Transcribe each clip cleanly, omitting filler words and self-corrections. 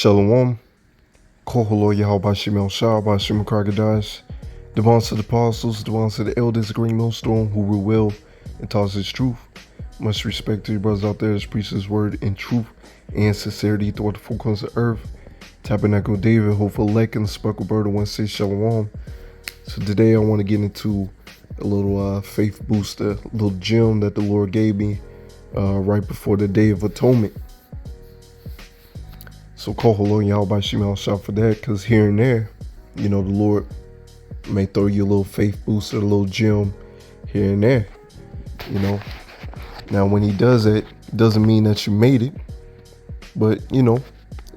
Shalom, Koholo Yahawashi Melshah, Bashim Kragadash, the bonds of the apostles, the bonds of the elders, green millstone, who rule well and taught his truth. Much respect to your brothers out there that preach his word in truth and sincerity throughout the four corners of earth. Tabernacle David, hopeful elect, and the speckled bird of one say Shalom. So today I want to get into a little faith booster, a little gem that the Lord gave me right before the Day of Atonement. So call hello Yahawashi Melshah for that, because here and there, the Lord may throw you a little faith booster, a little gem here and there. Now when he does it, it doesn't mean that you made it, but it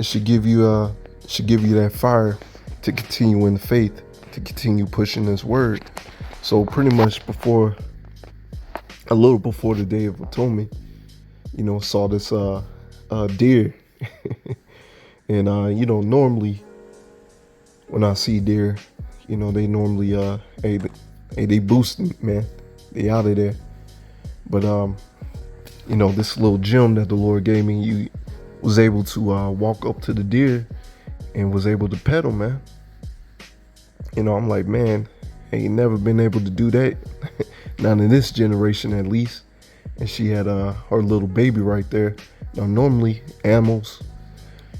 should give you that fire to continue in the faith, to continue pushing this word. So pretty much a little before the Day of Atonement, saw this deer. And normally when I see deer, they normally they boosting, man. They out of there. But this little gem that the Lord gave me, you was able to walk up to the deer and was able to pet him, man. I'm like, man, I ain't never been able to do that. Not in this generation, at least. And she had her little baby right there. Now normally animals,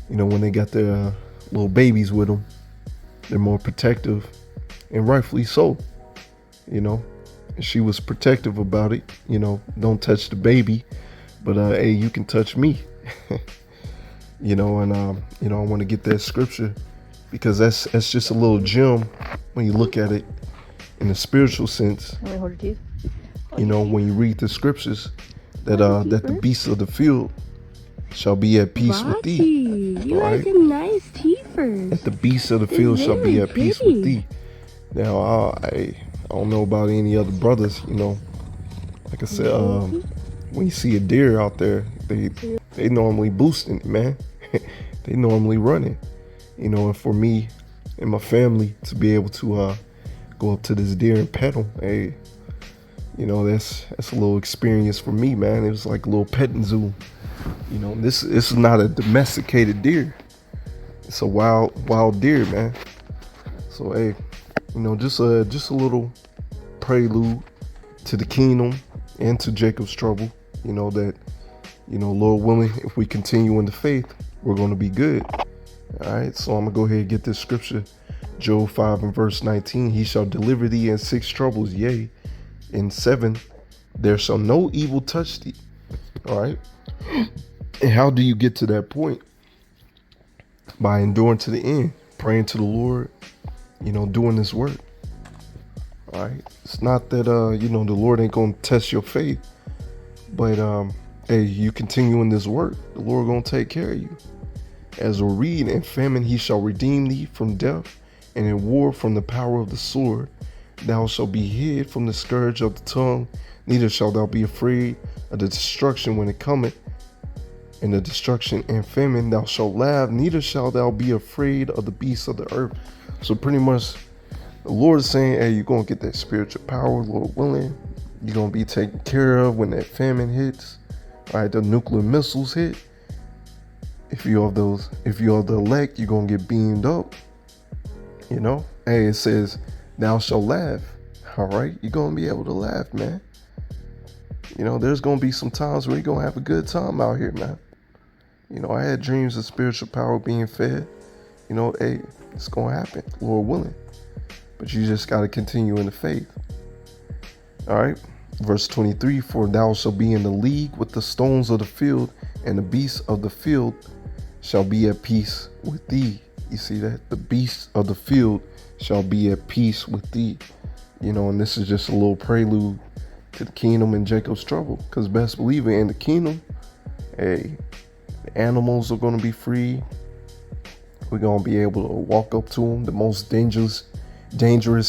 when they got their little babies with them, they're more protective, and rightfully so. And she was protective about it. Don't touch the baby, but hey, you can touch me. And I want to get that scripture, because that's just a little gem when you look at it in a spiritual sense. Hold your teeth. When you read the scriptures, that the beasts of the field shall be at peace with thee. You have some nice teethers. That the beasts of the field shall be at peace with thee. Now, I don't know about any other brothers, like I said, when you see a deer out there, they normally boosting it, man. They normally running, and for me and my family to be able to go up to this deer and pet him, hey, that's a little experience for me, man. It was like a little petting zoo. This is not a domesticated deer. It's a wild deer, man. So hey, just a little prelude to the kingdom and to Jacob's trouble. That Lord willing, if we continue in the faith, we're going to be good. All right, so I'm gonna go ahead and get this scripture. Job 5 and verse 19. He shall deliver thee in 6 troubles, yea, in 7 there shall no evil touch thee. All right. And how do you get to that point? By enduring to the end, praying to the Lord, doing this work. All right. It's not that, the Lord ain't going to test your faith, but, hey, you continue in this work, the Lord going to take care of you. As we'll read, in famine he shall redeem thee from death, and in war from the power of the sword. Thou shalt be hid from the scourge of the tongue, neither shalt thou be afraid of the destruction when it cometh. In the destruction and famine thou shalt laugh, neither shalt thou be afraid of the beasts of the earth. So pretty much the Lord is saying, hey, you're going to get that spiritual power, Lord willing. You're going to be taken care of when that famine hits. All right, the nuclear missiles hit. If you are the elect, you're going to get beamed up. Hey, it says, thou shalt laugh. All right, you're going to be able to laugh, man. There's going to be some times where you're going to have a good time out here, man. I had dreams of spiritual power being fed. Hey, it's going to happen, Lord willing. But you just got to continue in the faith. All right. Verse 23, for thou shalt be in the league with the stones of the field, and the beasts of the field shall be at peace with thee. You see that? The beasts of the field shall be at peace with thee. And this is just a little prelude to the kingdom and Jacob's trouble. Because best believer, in the kingdom, hey, the animals are going to be free. We're going to be able to walk up to them, the most dangerous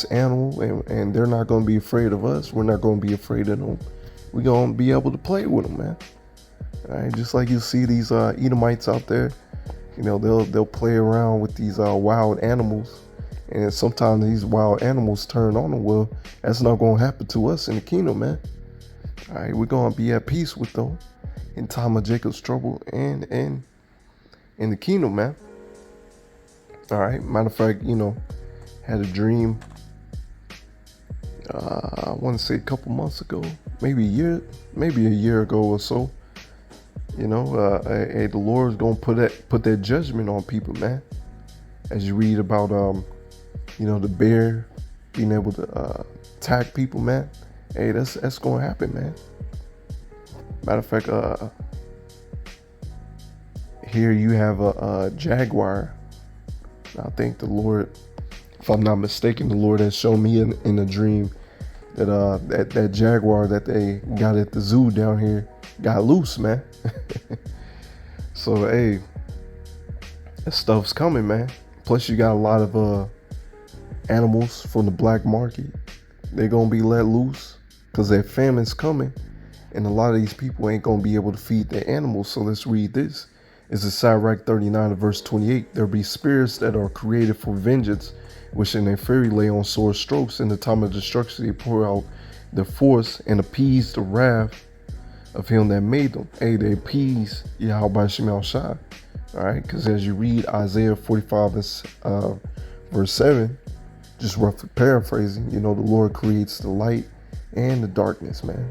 animal, and they're not going to be afraid of us. We're not going to be afraid of them. We're going to be able to play with them, man. All right, just like you see these Edomites out there, they'll play around with these wild animals, and sometimes these wild animals turn on them. Well, that's not going to happen to us in the kingdom, man. All right, we're going to be at peace with them in time of Jacob's trouble and in the kingdom, man. All right. Matter of fact, had a dream. I want to say a couple months ago, maybe a year ago or so. Hey, the Lord's gonna put that judgment on people, man. As you read about, the bear being able to attack people, man. Hey, that's gonna happen, man. Matter of fact, here you have a jaguar. I think the Lord, if I'm not mistaken, the Lord has shown me in a dream that that jaguar that they got at the zoo down here got loose, man. So hey, that stuff's coming, man. Plus you got a lot of animals from the black market. They're gonna be let loose because that famine's coming, and a lot of these people ain't gonna be able to feed their animals. So let's read this. It's in Sirach 39 and verse 28. There be spirits that are created for vengeance, which in their fury lay on sore strokes. In the time of destruction they pour out their force and appease the wrath of him that made them. Hey, they appease Yahawashi. All right, because as you read Isaiah 45 and verse 7, just roughly paraphrasing, the Lord creates the light and the darkness, man,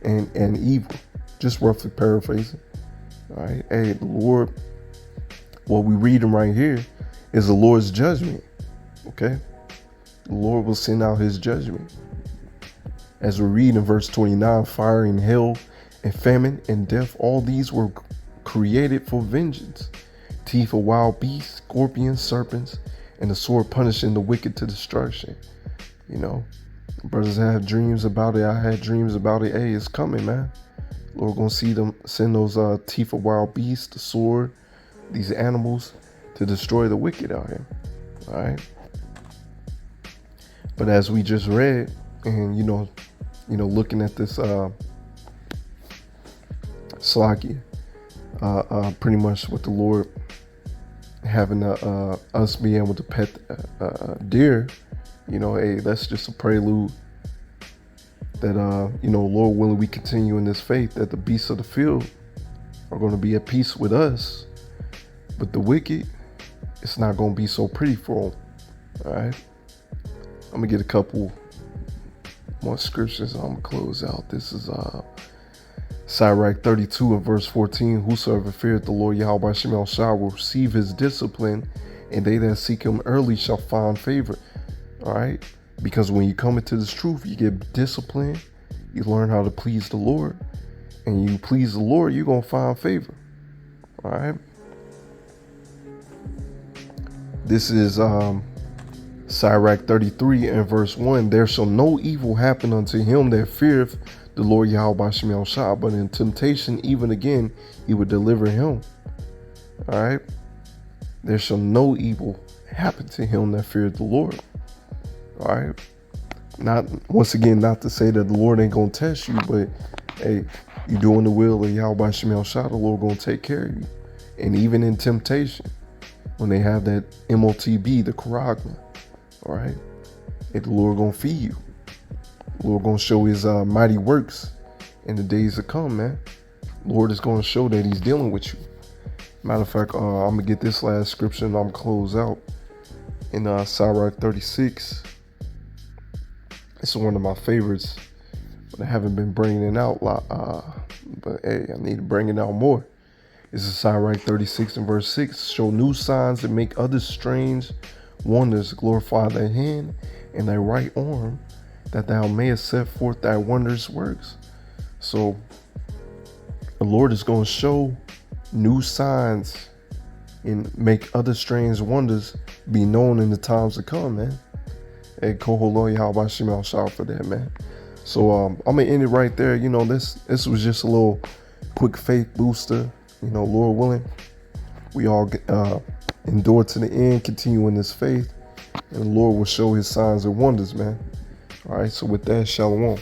and evil. Just roughly paraphrasing. All right, hey, the Lord, what we read him right here is the Lord's judgment. Okay, the Lord will send out his judgment. As we read in verse 29, fire and hail and famine and death, all these were created for vengeance. Teeth of wild beasts, scorpions, serpents, and the sword punishing the wicked to destruction. Brothers have dreams about it. I had dreams about it. Hey, it's coming, man. Lord gonna send those teeth of wild beasts, the sword, these animals to destroy the wicked out here. All right. But as we just read, and looking at this Slakia, pretty much with the Lord having us be able to pet deer, hey, that's just a prelude that Lord willing, we continue in this faith that the beasts of the field are going to be at peace with us, but the wicked, it's not going to be so pretty for them. All right, I'm gonna get a couple more scriptures. I'm gonna close out. This is Sirach 32 and verse 14. Whosoever feareth the Lord Yahawashi will receive his discipline, and they that seek him early shall find favor. All right, because when you come into this truth, you get discipline, you learn how to please the Lord, and you please the Lord, you're gonna find favor. All right, this is Sirach 33 and verse 1. There shall no evil happen unto him that feareth the Lord Yahawashi, but in temptation even again he would deliver him. All right, there shall no evil happen to him that feareth the Lord. All right, not to say that the Lord ain't gonna test you, but hey, you doing the will of Yahawashi, the Lord gonna take care of you. And even in temptation, when they have that MOTB, the charagma, all right, hey, the Lord gonna feed you. The Lord gonna show his mighty works in the days to come, man. The Lord is gonna show that he's dealing with you. Matter of fact, I'm gonna get this last scripture and I'm gonna close out in Sirach 36. It's one of my favorites, but I haven't been bringing it out a lot. But hey, I need to bring it out more. This is Sirach 36 and verse 6. Show new signs and make others strange wonders. Glorify thy hand and thy right arm, that thou mayest set forth thy wondrous works. So the Lord is going to show new signs and make other strange wonders be known in the times to come, man. Hey, Koholo Yahawashi shout for that, man. So I'm gonna end it right there. This was just a little quick faith booster. Lord willing, we all endure to the end, continue in this faith, and the Lord will show his signs and wonders, man. All right, so with that, shalom.